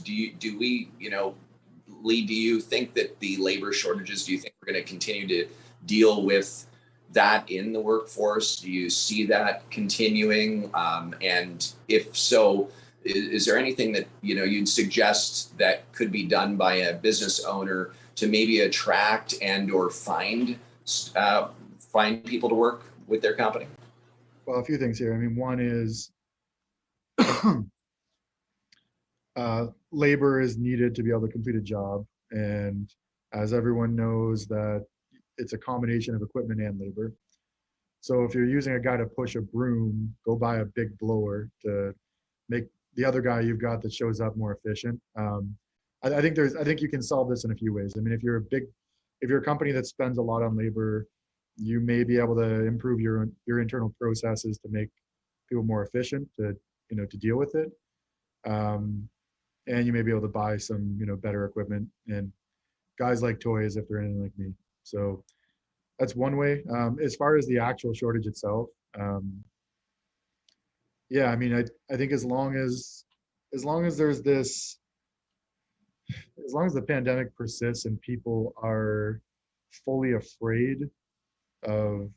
do we, Leigh, do you think that the labor shortages, do you think we're going to continue to deal with that in the workforce? Do you see that continuing? And if so, is there anything that, you'd suggest that could be done by a business owner to maybe attract and or find people to work with their company? Well, a few things here. I mean, one is labor is needed to be able to complete a job. And as everyone knows, that it's a combination of equipment and labor. So if you're using a guy to push a broom, go buy a big blower to make the other guy you've got that shows up more efficient. I think you can solve this in a few ways. I mean, if you're a company that spends a lot on labor, you may be able to improve your internal processes to make people more efficient to deal with it. And you may be able to buy some, better equipment, and guys like toys if they're anything like me. So that's one way. As far as the actual shortage itself, yeah, I mean, I think as long as there's this, as long as the pandemic persists and people are fully afraid of,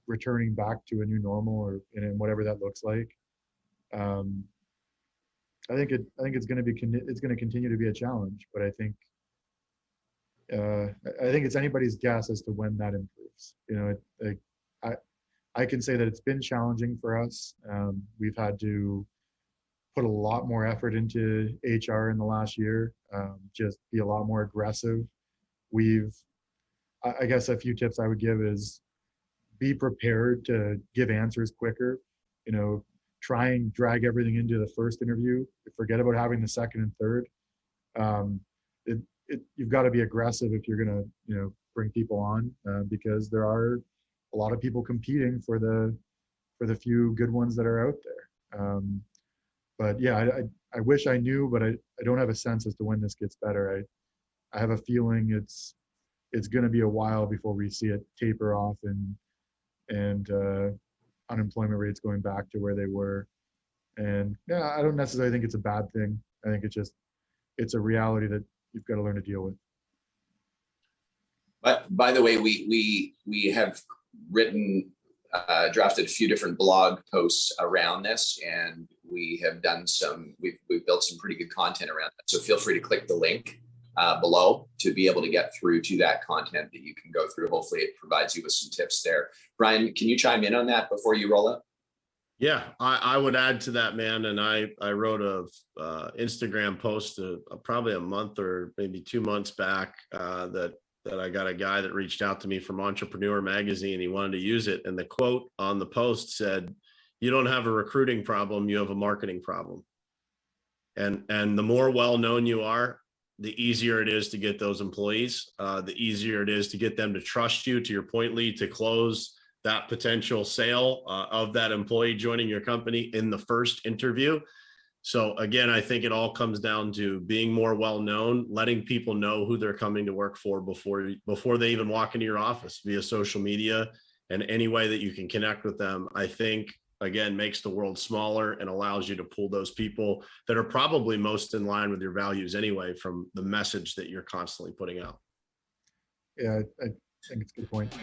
returning back to a new normal or whatever that looks like, I think it's going to continue to be a challenge. But I think it's anybody's guess as to when that improves. I can say that it's been challenging for us. We've had to put a lot more effort into HR in the last year, just be a lot more aggressive. I guess a few tips I would give is be prepared to give answers quicker. Try and drag everything into the first interview. Forget about having the second and third. You've got to be aggressive if you're going to, bring people on, because there are a lot of people competing for the few good ones that are out there. But yeah, I wish I knew, but I don't have a sense as to when this gets better. I have a feeling it's going to be a while before we see it taper off and unemployment rates going back to where they were. And yeah, I don't necessarily think it's a bad thing. I think it's a reality that you've got to learn to deal with. But by the way, we have drafted a few different blog posts around this, and we have done we've built some pretty good content around that. So feel free to click the link below to be able to get through to that content that you can go through. Hopefully it provides you with some tips there. Brian, can you chime in on that before you roll up? Yeah, I would add to that, man. And I wrote a Instagram post probably a month or maybe 2 months back that I got a guy that reached out to me from Entrepreneur Magazine. He wanted to use it. And the quote on the post said, "You don't have a recruiting problem, you have a marketing problem." And the more well-known you are, the easier it is to get those employees, the easier it is to get them to trust you, to your point, Leigh, to close that potential sale of that employee joining your company in the first interview. So again, I think it all comes down to being more well-known, letting people know who they're coming to work for before they even walk into your office via social media and any way that you can connect with them. I think, again, makes the world smaller and allows you to pull those people that are probably most in line with your values anyway from the message that you're constantly putting out. Yeah, I think it's a good point.